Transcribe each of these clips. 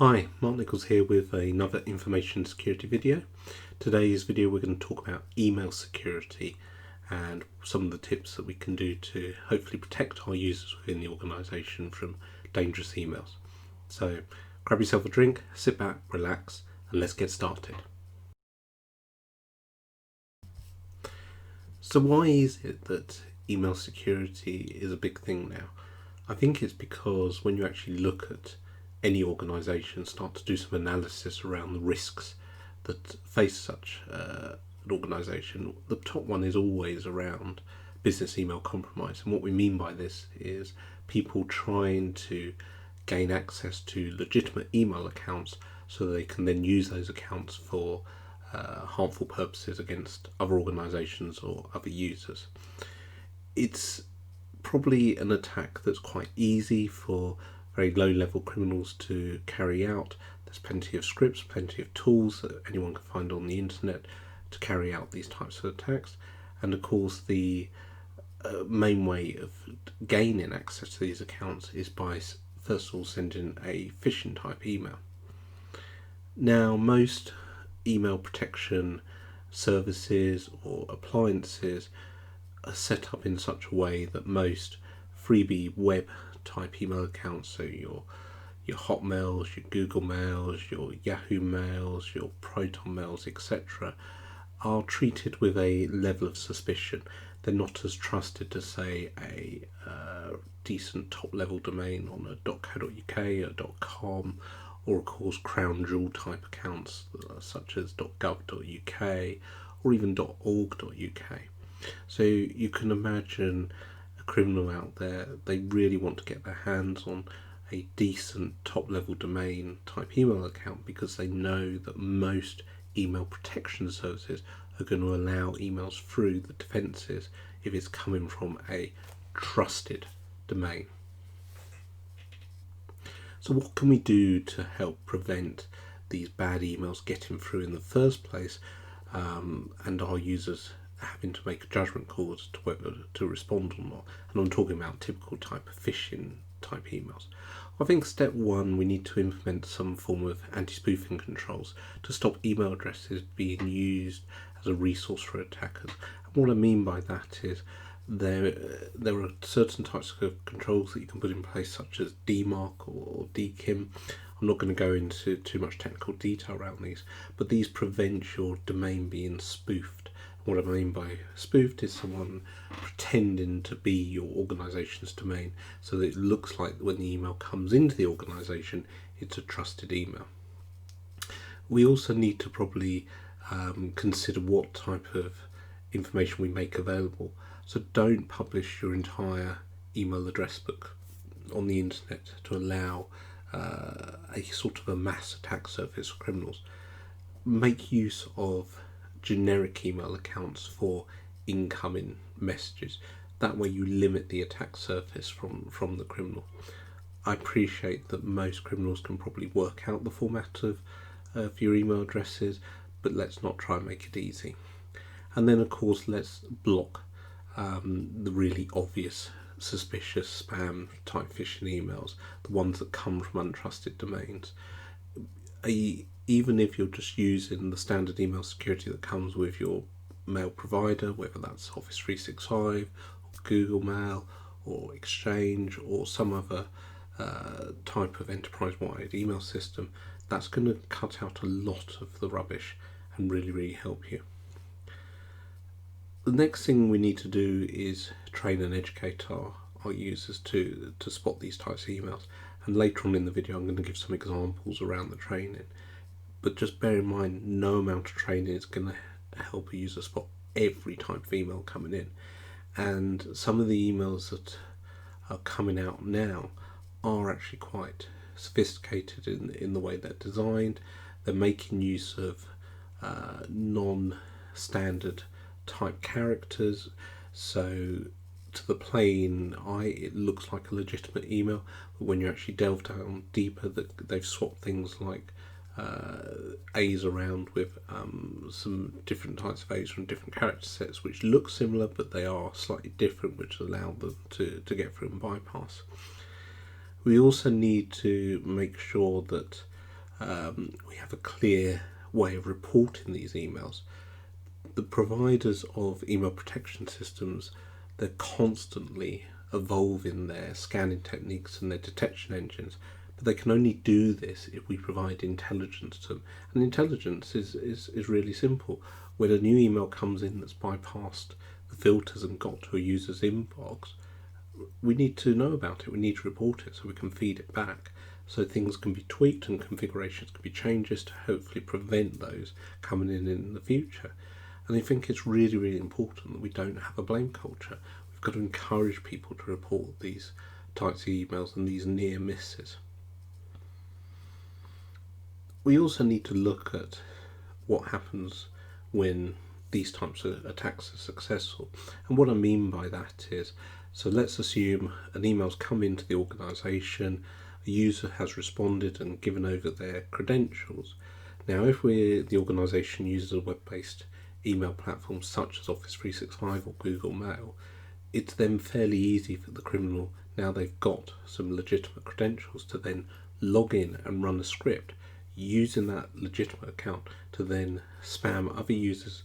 Hi, Mark Nicholls here with another information security video. Today's video we're going to talk about email security and some of the tips that we can do to hopefully protect our users within the organisation from dangerous emails. So grab yourself a drink, sit back, relax, and let's get started. So why is it that email security is a big thing now? I think it's because when you actually look at any organisation, start to do some analysis around the risks that face such an organisation, the top one is always around business email compromise. And what we mean by this is people trying to gain access to legitimate email accounts so they can then use those accounts for harmful purposes against other organisations or other users. It's probably an attack that's quite easy for very low-level criminals to carry out. There's plenty of scripts, plenty of tools that anyone can find on the internet to carry out these types of attacks. And of course, the main way of gaining access to these accounts is by first of all sending a phishing type email. Now, most email protection services or appliances are set up in such a way that most freebie web type email accounts, so your Hotmails, your Google Mails, your Yahoo Mails, your Proton Mails, etc., are treated with a level of suspicion. They're not as trusted as, say, a decent top level domain on a .co.uk, a .com, or of course crown jewel type accounts such as .gov.uk or even .org.uk. So you can imagine a criminal out there, they really want to get their hands on a decent top level domain type email account because they know that most email protection services are going to allow emails through the defences if it's coming from a trusted domain. So what can we do to help prevent these bad emails getting through in the first place, and our users having to make a judgment call as to whether to respond or not? And I'm talking about typical type of phishing type emails. I think step one, we need to implement some form of anti-spoofing controls to stop email addresses being used as a resource for attackers. And what I mean by that is there are certain types of controls that you can put in place, such as DMARC or DKIM. I'm not going to go into too much technical detail around these, but these prevent your domain being spoofed. What I mean by spoofed is someone pretending to be your organisation's domain so that it looks like when the email comes into the organisation, it's a trusted email. We also need to probably consider what type of information we make available. So don't publish your entire email address book on the internet to allow a sort of a mass attack surface for criminals. Make use of generic email accounts for incoming messages. That way you limit the attack surface from the criminal. I appreciate that most criminals can probably work out the format of your email addresses, but let's not try and make it easy. And then of course let's block the really obvious suspicious spam type phishing emails, the ones that come from untrusted domains. Even if you're just using the standard email security that comes with your mail provider, whether that's Office365 or Google Mail or Exchange or some other type of enterprise-wide email system, that's going to cut out a lot of the rubbish and really help you. The next thing we need to do is train and educate our users to spot these types of emails. And later on in the video, I'm going to give some examples around the training. But just bear in mind, no amount of training is going to help a user spot every type of email coming in. And some of the emails that are coming out now are actually quite sophisticated in the way they're designed. They're making use of non-standard type characters, so to the plain eye it looks like a legitimate email, but when you actually delve down deeper, that they've swapped things like A's around with some different types of A's from different character sets which look similar but they are slightly different, which allow them to get through and bypass. We also need to make sure that we have a clear way of reporting these emails. The providers of email protection systems, they're constantly evolving their scanning techniques and their detection engines, but they can only do this if we provide intelligence to them. And intelligence is really simple. When a new email comes in that's bypassed the filters and got to a user's inbox, we need to know about it, we need to report it so we can feed it back, so things can be tweaked and configurations can be changes to hopefully prevent those coming in the future. And I think it's really, really important that we don't have a blame culture. We've got to encourage people to report these types of emails and these near misses. We also need to look at what happens when these types of attacks are successful. And what I mean by that is, so let's assume an email's come into the organisation, a user has responded and given over their credentials. Now, if the organisation uses a web-based email platform such as Office 365 or Google Mail, it's then fairly easy for the criminal, now they've got some legitimate credentials, to then log in and run a script using that legitimate account to then spam other users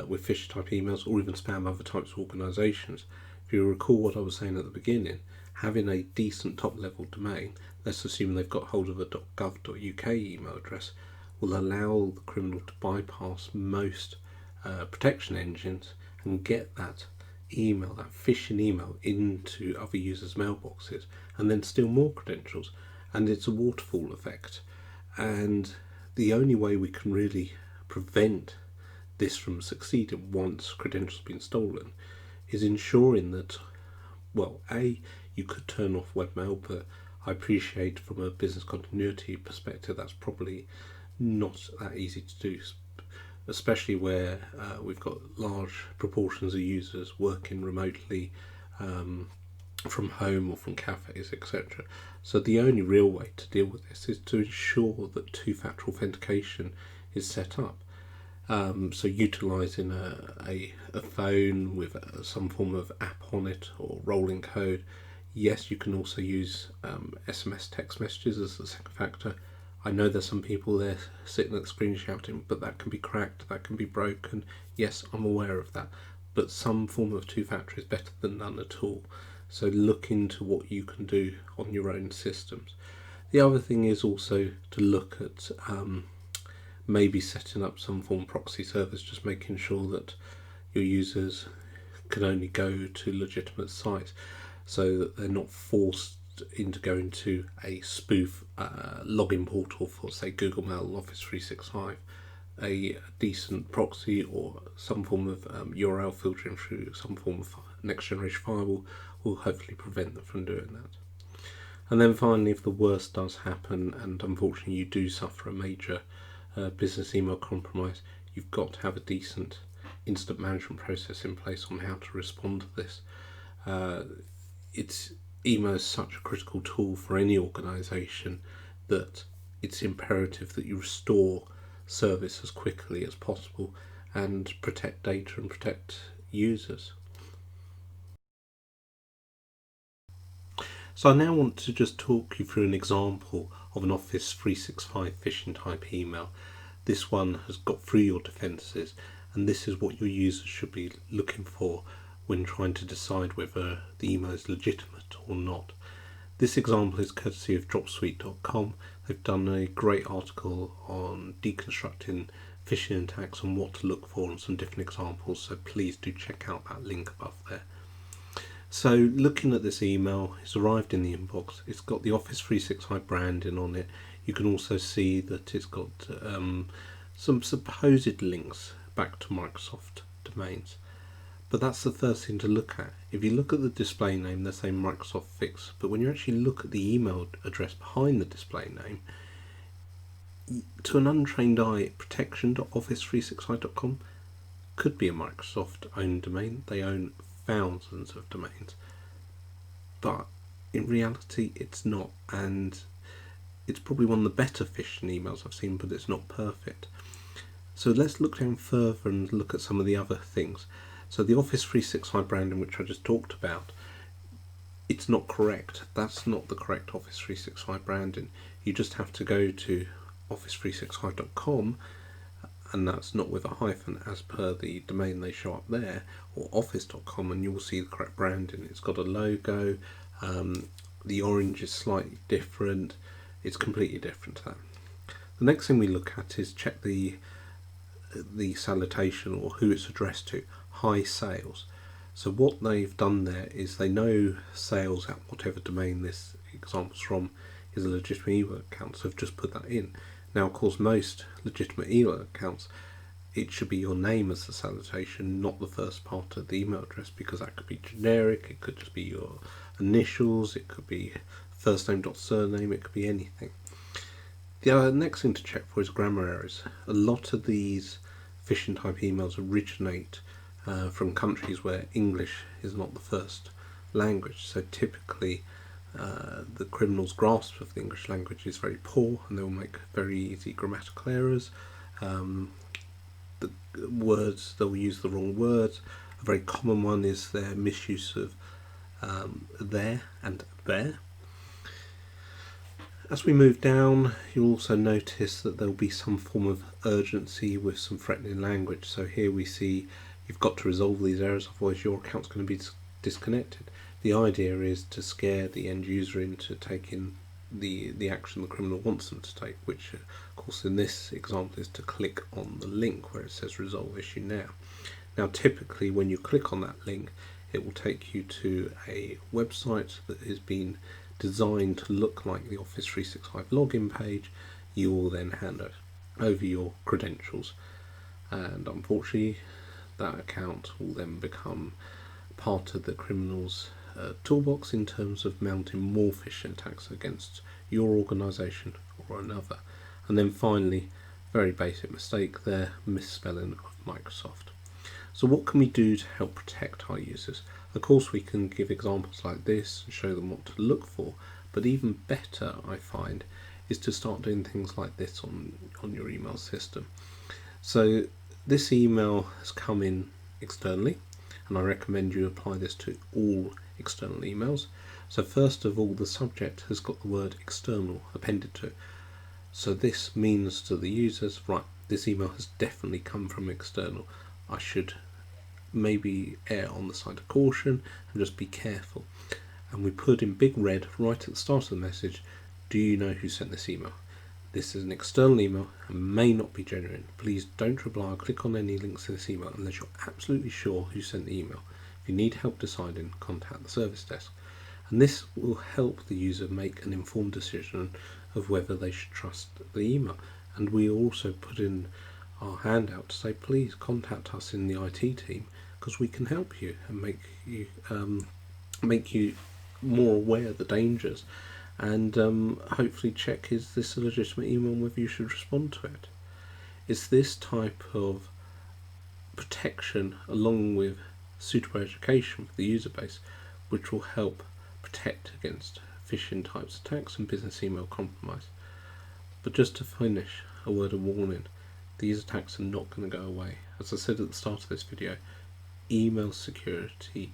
with phishing type emails, or even spam other types of organisations. If you recall what I was saying at the beginning, having a decent top level domain, let's assume they've got hold of a .gov.uk email address, will allow the criminal to bypass most protection engines and get that email, that phishing email, into other users' mailboxes and then steal more credentials. And it's a waterfall effect. And the only way we can really prevent this from succeeding once credentials have been stolen is ensuring that, well, you could turn off webmail, but I appreciate from a business continuity perspective that's probably not that easy to do, especially where we've got large proportions of users working remotely from home or from cafes, etc. So the only real way to deal with this is to ensure that two-factor authentication is set up. So utilising a phone with some form of app on it or rolling code. Yes, you can also use SMS text messages as the second factor. I know there's some people there sitting at the screen shouting, but that can be cracked, that can be broken. Yes, I'm aware of that, but some form of two-factor is better than none at all. So look into what you can do on your own systems. The other thing is also to look at maybe setting up some form of proxy service, just making sure that your users can only go to legitimate sites so that they're not forced into going to a spoof login portal for, say, Google Mail or Office 365. A decent proxy or some form of URL filtering through some form of next generation firewall will hopefully prevent them from doing that. And then finally, if the worst does happen and unfortunately you do suffer a major business email compromise, you've got to have a decent incident management process in place on how to respond to this. Email is such a critical tool for any organisation that it's imperative that you restore service as quickly as possible and protect data and protect users. So I now want to just talk you through an example of an Office 365 phishing type email. This one has got through your defences, and this is what your users should be looking for when trying to decide whether the email is legitimate or not. This example is courtesy of dropsuite.com. They've done a great article on deconstructing phishing attacks and what to look for and some different examples, so please do check out that link above there. So looking at this email, it's arrived in the inbox. It's got the Office 365 branding on it. You can also see that it's got some supposed links back to Microsoft domains. But that's the first thing to look at. If you look at the display name, they're saying Microsoft Fix. But when you actually look at the email address behind the display name, to an untrained eye, protection.office365.com could be a Microsoft-owned domain. They own thousands of domains. But in reality, it's not. And it's probably one of the better phishing emails I've seen, but it's not perfect. So let's look down further and look at some of the other things. So the Office 365 branding, which I just talked about, it's not correct. That's not the correct Office 365 branding. You just have to go to office365.com, and that's not with a hyphen as per the domain they show up there, or office.com, and you'll see the correct branding. It's got a logo, the orange is slightly different, it's completely different to that. The next thing we look at is check the salutation or who it's addressed to. Hi sales. So what they've done there is they know sales at whatever domain this example's from is a legitimate email account, so I've just put that in. Now, of course, most legitimate email accounts, it should be your name as the salutation, not the first part of the email address, because that could be generic, it could just be your initials, it could be first name dot surname, it could be anything. The next thing to check for is grammar errors. A lot of these phishing type emails originate from countries where English is not the first language, so typically the criminal's grasp of the English language is very poor, and they will make very easy grammatical errors. The words, they'll use the wrong words. A very common one is their misuse of there and there. As we move down, you'll also notice that there'll be some form of urgency with some threatening language. So here we see you've got to resolve these errors, otherwise your account's going to be disconnected. The idea is to scare the end user into taking the action the criminal wants them to take, which of course in this example is to click on the link where it says resolve issue now. Now typically when you click on that link, it will take you to a website that has been designed to look like the Office 365 login page. You will then hand over your credentials, and unfortunately that account will then become part of the criminal's toolbox in terms of mounting more phishing attacks against your organisation or another. And then finally, very basic mistake there, misspelling of Microsoft. So what can we do to help protect our users? Of course we can give examples like this and show them what to look for, but even better I find is to start doing things like this on your email system. So this email has come in externally, and I recommend you apply this to all external emails. So first of all, the subject has got the word external appended to it. So this means to the users, right, this email has definitely come from external. I should maybe err on the side of caution and just be careful. And we put in big red right at the start of the message, do you know who sent this email? This is an external email and may not be genuine. Please don't reply or click on any links to this email unless you're absolutely sure who sent the email. If you need help deciding, contact the service desk. And this will help the user make an informed decision of whether they should trust the email. And we also put in our handout to say, please contact us in the IT team because we can help you and make you more aware of the dangers, and hopefully check, is this a legitimate email and whether you should respond to it. It's this type of protection along with suitable education for the user base which will help protect against phishing types attacks and business email compromise. But just to finish, a word of warning, these attacks are not going to go away. As I said at the start of this video, email security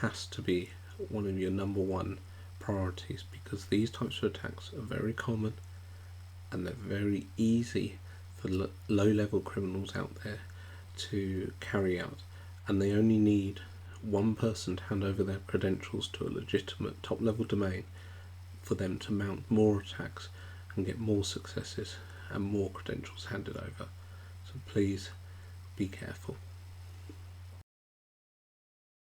has to be one of your number one priorities, because these types of attacks are very common and they're very easy for low-level criminals out there to carry out, and they only need one person to hand over their credentials to a legitimate top-level domain for them to mount more attacks and get more successes and more credentials handed over. So please be careful.